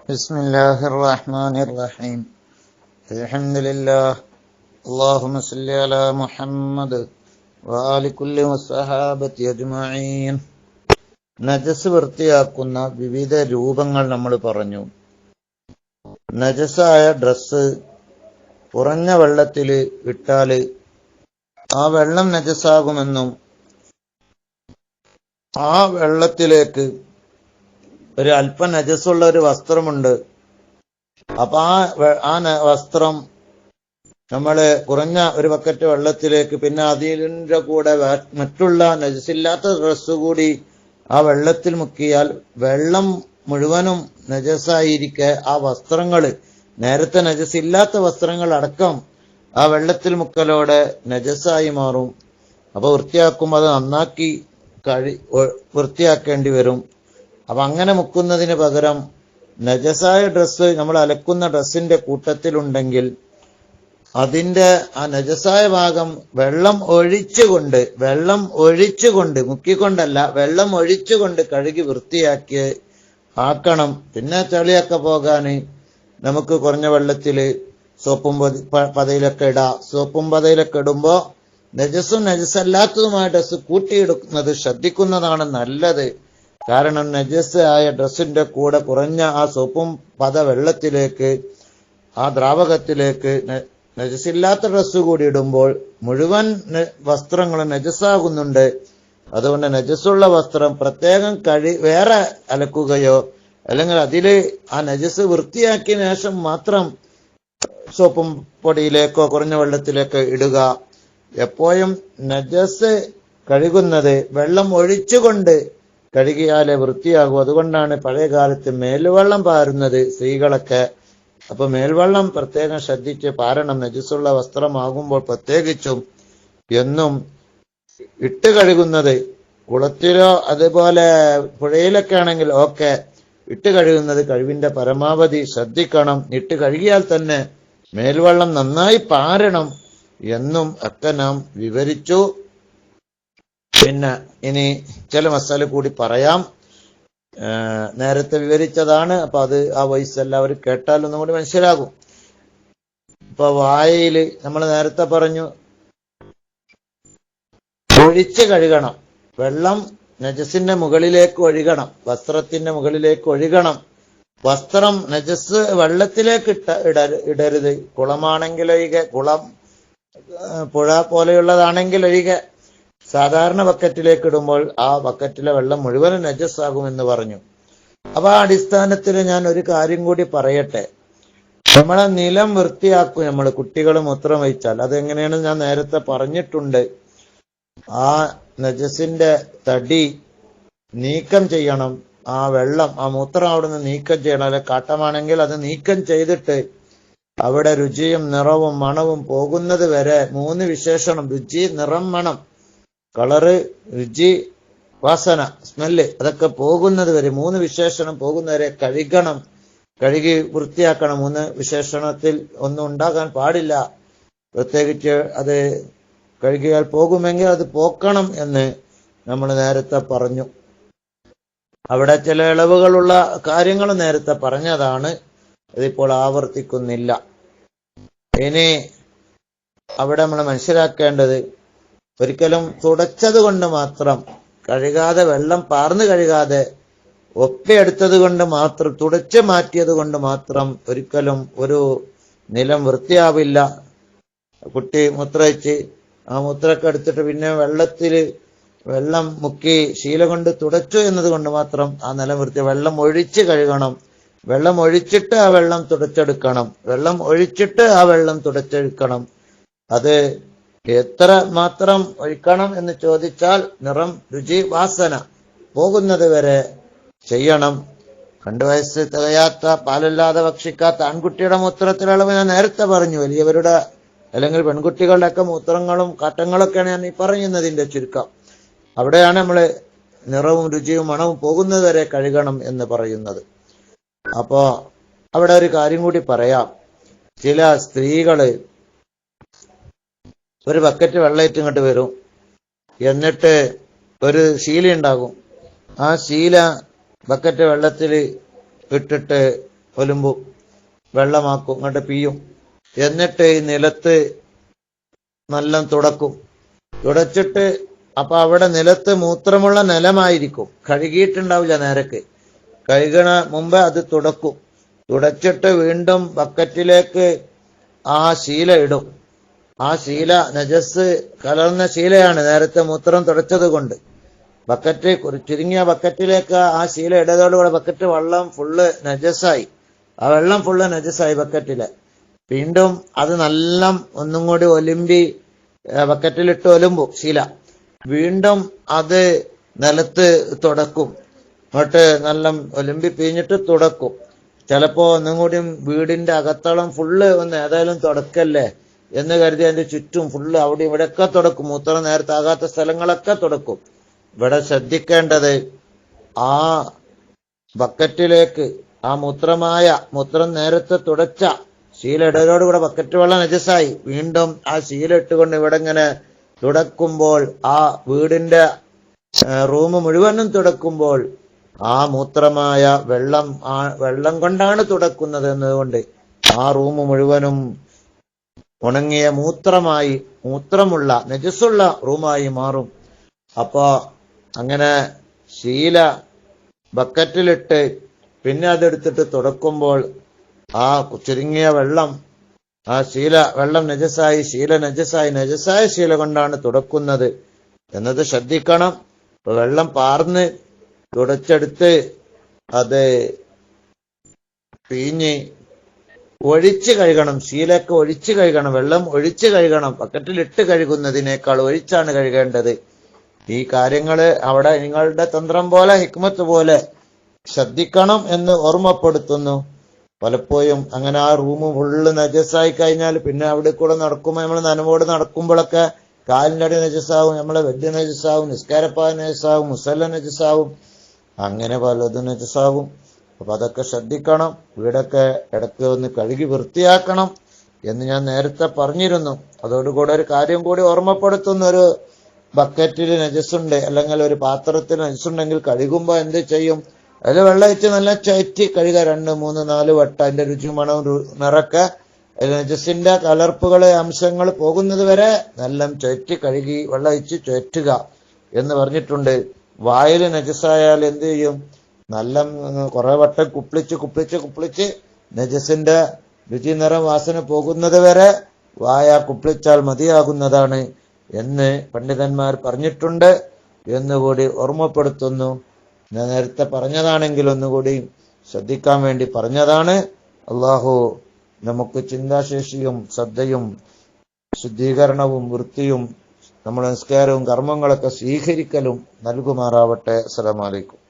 ബിസ്മില്ലാഹിർറഹ്മാനിർറഹീം. അൽഹംദുലില്ലാഹ്. അല്ലാഹുമ്മ സ്വല്ലി അലാ മുഹമ്മദ് വആലി കുല്ലി വസ്സഹാബത്തി അജ്മഈൻ. നജസ് വൃത്തിയാക്കുന്ന വിവിധ രൂപങ്ങൾ നമ്മൾ പറഞ്ഞു. നജസായ ഡ്രസ്സ് കുറഞ്ഞ വെള്ളത്തിൽ ഇട്ടാൽ ആ വെള്ളം നജസാകുമെന്നും ആ വെള്ളത്തിലേക്ക് ഒരു അല്പ നജസുള്ള ഒരു വസ്ത്രമുണ്ട്, അപ്പൊ ആ വസ്ത്രം നമ്മള് കുറഞ്ഞ ഒരു ബക്കറ്റ് വെള്ളത്തിലേക്ക്, പിന്നെ അതിന്റെ കൂടെ മറ്റുള്ള നജസില്ലാത്ത ഡ്രസ്സ് കൂടി ആ വെള്ളത്തിൽ മുക്കിയാൽ വെള്ളം മുഴുവനും നജസായിരിക്കെ ആ വസ്ത്രങ്ങള്, നേരത്തെ നജസില്ലാത്ത വസ്ത്രങ്ങൾ അടക്കം ആ വെള്ളത്തിൽ മുക്കലോടെ നജസായി മാറും. അപ്പൊ വൃത്തിയാക്കുമ്പോൾ അത് നന്നാക്കി വൃത്തിയാക്കേണ്ടി വരും. അപ്പൊ അങ്ങനെ മുക്കുന്നതിന് പകരം നജസായ ഡ്രസ്സ് നമ്മൾ അലക്കുന്ന ഡ്രസ്സിന്റെ കൂട്ടത്തിലുണ്ടെങ്കിൽ അതിന്റെ ആ നജസായ ഭാഗം വെള്ളം ഒഴിച്ചുകൊണ്ട് മുക്കിക്കൊണ്ടല്ല, വെള്ളം ഒഴിച്ചുകൊണ്ട് കഴുകി വൃത്തിയാക്കി ആക്കണം. പിന്നെ ചളിയൊക്കെ പോകാന് നമുക്ക് കുറഞ്ഞ വെള്ളത്തില് സോപ്പും പതയിലൊക്കെ ഇടാം. സോപ്പും പതയിലൊക്കെ ഇടുമ്പോ നജസും നജസല്ലാത്തതുമായ ഡ്രസ്സ് കൂട്ടിയിടുന്നത് ശ്രദ്ധിക്കുന്നതാണ് നല്ലത്. കാരണം നജസ് ആയ ഡ്രസ്സിന്റെ കൂടെ കുറഞ്ഞ ആ സോപ്പും പത വെള്ളത്തിലേക്ക്, ആ ദ്രാവകത്തിലേക്ക് നജസില്ലാത്ത ഡ്രസ്സ് കൂടി ഇടുമ്പോൾ മുഴുവൻ വസ്ത്രങ്ങളും നജസാകുന്നുണ്ട്. അതുകൊണ്ട് നജസുള്ള വസ്ത്രം പ്രത്യേകം വേറെ അലക്കുകയോ അല്ലെങ്കിൽ അതില് ആ നജസ് വൃത്തിയാക്കിയ ശേഷം മാത്രം സോപ്പും പൊടിയിലേക്കോ കുറഞ്ഞ വെള്ളത്തിലേക്കോ ഇടുക. എപ്പോഴും നജസ് കഴുകുന്നത് വെള്ളം ഒഴിച്ചുകൊണ്ട് കഴുകിയാലേ വൃത്തിയാകും. അതുകൊണ്ടാണ് പഴയ കാലത്ത് മേൽവെള്ളം പാരുന്നത് സ്ത്രീകളൊക്കെ. അപ്പൊ മേൽവെള്ളം പ്രത്യേകം ശ്രദ്ധിച്ച് പാരണം, നജസുള്ള വസ്ത്രമാകുമ്പോൾ പ്രത്യേകിച്ചും. എന്നും ഇട്ട് കഴുകുന്നത് കുളത്തിലോ അതുപോലെ പുഴയിലൊക്കെ ആണെങ്കിൽ ഓക്കെ, ഇട്ട് കഴുകുന്നത് കഴിവിന്റെ പരമാവധി ശ്രദ്ധിക്കണം. ഇട്ട് കഴുകിയാൽ തന്നെ മേൽവെള്ളം നന്നായി പാരണം എന്നും ഒക്കെ നാം വിവരിച്ചു. പിന്നെ ഇനി ചില മസാല കൂടി പറയാം. നേരത്തെ വിവരിച്ചതാണ്, അപ്പൊ അത് ആ വോയിസ് എല്ലാവരും കേട്ടാൽ ഒന്നും കൂടി മനസ്സിലാകും. ഇപ്പൊ വായയില് നമ്മൾ നേരത്തെ പറഞ്ഞു ഒഴിച്ച് കഴുകണം. വെള്ളം നജസിന്റെ മുകളിലേക്ക് ഒഴുകണം, വസ്ത്രത്തിന്റെ മുകളിലേക്ക് ഒഴുകണം. വസ്ത്രം നജസ് വെള്ളത്തിലേക്ക് ഇടരുത്. കുളമാണെങ്കിൽ ഒഴികെ, കുളം പുഴ പോലെയുള്ളതാണെങ്കിൽ ഒഴികെ. സാധാരണ ബക്കറ്റിലേക്ക് ഇടുമ്പോൾ ആ ബക്കറ്റിലെ വെള്ളം മുഴുവനും നജസ്സാകുമെന്ന് പറഞ്ഞു. അപ്പൊ ആ അടിസ്ഥാനത്തിൽ ഞാൻ ഒരു കാര്യം കൂടി പറയട്ടെ. നമ്മളെ നിലം വൃത്തിയാക്കും. നമ്മൾ കുട്ടികൾ മൂത്രം വഹിച്ചാൽ അതെങ്ങനെയാണ് ഞാൻ നേരത്തെ പറഞ്ഞിട്ടുണ്ട്. ആ നജസിന്റെ തടി നീക്കം ചെയ്യണം. ആ വെള്ളം, ആ മൂത്രം അവിടുന്ന് നീക്കം ചെയ്യണം. അല്ലെ കാട്ടമാണെങ്കിൽ അത് നീക്കം ചെയ്തിട്ട് അവിടെ രുചിയും നിറവും മണവും പോകുന്നത് വരെ 3 വിശേഷണം: രുചി, നിറം, മണം, കളറ്, രുചി, വാസന, സ്മെല്ല്, അതൊക്കെ പോകുന്നത് വരെ 3 വിശേഷണം പോകുന്നവരെ കഴുകണം, കഴുകി വൃത്തിയാക്കണം. 3 വിശേഷണത്തിൽ ഒന്നും ഉണ്ടാകാൻ പാടില്ല. പ്രത്യേകിച്ച് അത് കഴുകിയാൽ പോകുമെങ്കിൽ അത് പോക്കണം എന്ന് നമ്മൾ നേരത്തെ പറഞ്ഞു. അവിടെ ചില ഇളവുകളുള്ള കാര്യങ്ങൾ നേരത്തെ പറഞ്ഞതാണ്, അതിപ്പോൾ ആവർത്തിക്കുന്നില്ല. ഇനി അവിടെ നമ്മൾ മനസ്സിലാക്കേണ്ടത്, ഒരിക്കലും തുടച്ചത് കൊണ്ട് മാത്രം, കഴുകാതെ വെള്ളം പാർന്ന് കഴുകാതെ ഒപ്പിയെടുത്തത് കൊണ്ട് മാത്രം, തുടച്ച് മാറ്റിയത് കൊണ്ട് മാത്രം ഒരിക്കലും ഒരു നിലം വൃത്തിയാവില്ല. കുട്ടി മൂത്രയിച്ച് ആ മൂത്രമൊക്കെ എടുത്തിട്ട് പിന്നെ വെള്ളം മുക്കി ശീല കൊണ്ട് തുടച്ചു എന്നത് കൊണ്ട് മാത്രം ആ നിലം വെള്ളം ഒഴിച്ച് കഴുകണം. വെള്ളം ഒഴിച്ചിട്ട് ആ വെള്ളം തുടച്ചെടുക്കണം. അത് എത്ര മാത്രം ഒഴിക്കണം എന്ന് ചോദിച്ചാൽ നിറം, രുചി, വാസന പോകുന്നത് വരെ ചെയ്യണം. 2 വയസ്സ് തികയാത്ത, പാലില്ലാതെ ഭക്ഷിക്കാത്ത ആൺകുട്ടിയുടെ മൂത്രത്തിലളവ് ഞാൻ നേരത്തെ പറഞ്ഞു. വലിയവരുടെ അല്ലെങ്കിൽ പെൺകുട്ടികളുടെ ഒക്കെ മൂത്രങ്ങളും കാട്ടങ്ങളൊക്കെയാണ് ഞാൻ ഈ പറയുന്നതിന്റെ ചുരുക്കം. അവിടെയാണ് നമ്മള് നിറവും രുചിയും മണവും പോകുന്നത് വരെ കഴുകണം എന്ന് പറയുന്നത്. അപ്പോ അവിടെ ഒരു കാര്യം കൂടി പറയാം. ചില സ്ത്രീകള് ഒരു ബക്കറ്റ് വെള്ളയിട്ട് ഇങ്ങോട്ട് വരും, എന്നിട്ട് ഒരു ശീല ഉണ്ടാകും. ആ ശീല ബക്കറ്റ് വെള്ളത്തിൽ ഇട്ടിട്ട് ഒലുമ്പും വെള്ളമാക്കും, ഇങ്ങോട്ട് പിയും. എന്നിട്ട് ഈ നിലത്ത് നല്ല തുടച്ചിട്ട്, അപ്പൊ അവിടെ നിലത്ത് മൂത്രമുള്ള നിലമായിരിക്കും, കഴുകിയിട്ടുണ്ടാവില്ല നേരക്ക്. കഴുകണ മുമ്പ് അത് തുടച്ചിട്ട് വീണ്ടും ബക്കറ്റിലേക്ക് ആ ശീല ഇടും. ആ ശീല നജസ് കലർന്ന ശീലയാണ്, നേരത്തെ മൂത്രം തുടച്ചത് കൊണ്ട്. ബക്കറ്റ് ചുരുങ്ങിയ ബക്കറ്റിലേക്ക് ആ ശീല ഇടതോടുകൂടെ ബക്കറ്റ് വെള്ളം ഫുള്ള് നജസായി. ആ വെള്ളം ഫുള്ള് നജസായി ബക്കറ്റില്. വീണ്ടും അത് നല്ല ഒന്നും കൂടി ഒലുമ്പി ബക്കറ്റിലിട്ട് ഒലുമ്പും ശീല. വീണ്ടും അത് നിലത്ത് തുടക്കും, എന്നിട്ട് നല്ല ഒലുമ്പി പിഴിഞ്ഞിട്ട് തുടക്കും. ചിലപ്പോ ഒന്നും കൂടി വീടിന്റെ അകത്തളം ഫുള്ള് ഒന്ന് ഏതായാലും തുടക്കല്ലേ എന്ന് കരുതി അതിന്റെ ചുറ്റും ഫുള്ള് അവിടെ ഇവിടെയൊക്കെ തുടക്കും, മൂത്രം നേരത്താകാത്ത സ്ഥലങ്ങളൊക്കെ തുടക്കും. ഇവിടെ ശ്രദ്ധിക്കേണ്ടത്, ആ ബക്കറ്റിലേക്ക് ആ മൂത്രം നേരത്തെ തുടച്ച ശീല ഇടലോടുകൂടെ ബക്കറ്റ് വെള്ളം നജസായി. വീണ്ടും ആ ശീല ഇട്ടുകൊണ്ട് ഇവിടെ ഇങ്ങനെ തുടക്കുമ്പോൾ, ആ വീടിന്റെ റൂം മുഴുവനും തുടക്കുമ്പോൾ ആ മൂത്രമായ വെള്ളം കൊണ്ടാണ് തുടക്കുന്നത് എന്നതുകൊണ്ട് ആ റൂം മുഴുവനും ഉണങ്ങിയ മൂത്രമുള്ള നജസുള്ള റൂമായി മാറും. അപ്പോ അങ്ങനെ ശീല ബക്കറ്റിലിട്ട് പിന്നെ അതെടുത്തിട്ട് തുടക്കുമ്പോൾ ആ ചുരുങ്ങിയ വെള്ളം, ആ വെള്ളം നജസായി, നജസായ ശീല കൊണ്ടാണ് തുടക്കുന്നത് എന്നത് ശ്രദ്ധിക്കണം. വെള്ളം പാർന്ന് തുടച്ചെടുത്ത് അത് പിഴിഞ്ഞ് ഒഴിച്ച് കഴുകണം. ശീലൊക്കെ ഒഴിച്ച് കഴുകണം, വെള്ളം ഒഴിച്ച് കഴുകണം. ബക്കറ്റിലിട്ട് കഴുകുന്നതിനേക്കാൾ ഒഴിച്ചാണ് കഴുകേണ്ടത്. ഈ കാര്യങ്ങള് അവിടെ നിങ്ങളുടെ തന്ത്രം പോലെ, ഹിക്മത്ത് പോലെ ശ്രദ്ധിക്കണം എന്ന് ഓർമ്മപ്പെടുത്തുന്നു. പലപ്പോഴും അങ്ങനെ ആ റൂം ഫുള്ള് നജസായി കഴിഞ്ഞാൽ പിന്നെ അവിടെ കൂടെ നടക്കുമ്പോൾ, നമ്മൾ നനവോട് നടക്കുമ്പോഴൊക്കെ കാലിന്റെ അടി നജസാവും, നമ്മളെ വെഡ് നജസാവും, നിസ്കാരപ്പായ നജസാവും, മുസല്ല നജസാവും, അങ്ങനെ പലതും നജസാവും. അപ്പൊ അതൊക്കെ ശ്രദ്ധിക്കണം. വീടൊക്കെ ഇടയ്ക്ക് ഒന്ന് കഴുകി വൃത്തിയാക്കണം എന്ന് ഞാൻ നേരത്തെ പറഞ്ഞിരുന്നു. അതോടുകൂടെ ഒരു കാര്യം കൂടി ഓർമ്മപ്പെടുത്തുന്ന, ഒരു ബക്കറ്റിൽ നജസുണ്ട് അല്ലെങ്കിൽ ഒരു പാത്രത്തിൽ നജസുണ്ടെങ്കിൽ കഴുകുമ്പോ എന്ത് ചെയ്യും? അതിൽ വെള്ളം ഒഴിച്ച് നല്ല ചുറ്റി കഴുകുക, 2, 3, 4 വട്ടം. അതിന്റെ രുചി മണവും നിറക്കെ നജസിന്റെ കലർപ്പുകള് അംശങ്ങൾ പോകുന്നത് വരെ നല്ല ചുറ്റി കഴുകി വെള്ളം ഒഴിച്ച് ചുറ്റുക എന്ന് പറഞ്ഞിട്ടുണ്ട്. വായിൽ നജസായാൽ എന്ത് ചെയ്യും? നല്ല കുറെ വട്ടം കുപ്പിളിച്ച് നജസിന്റെ രുചി നിറം വാസന പോകുന്നത് വരെ വായ കുപ്പിളിച്ചാൽ മതിയാകുന്നതാണ് എന്ന് പണ്ഡിതന്മാർ പറഞ്ഞിട്ടുണ്ട് എന്നുകൂടി ഓർമ്മപ്പെടുത്തുന്നു. ഞാൻ നേരത്തെ പറഞ്ഞതാണെങ്കിൽ ഒന്നുകൂടി ശ്രദ്ധിക്കാൻ വേണ്ടി പറഞ്ഞതാണ്. അള്ളാഹു നമുക്ക് ചിന്താശേഷിയും ശ്രദ്ധയും ശുദ്ധീകരണവും വൃത്തിയും നമ്മുടെ നിസ്കാരവും കർമ്മങ്ങളൊക്കെ സ്വീകരിക്കലും നൽകുമാറാവട്ടെ. അസ്സലാമു അലൈക്കും.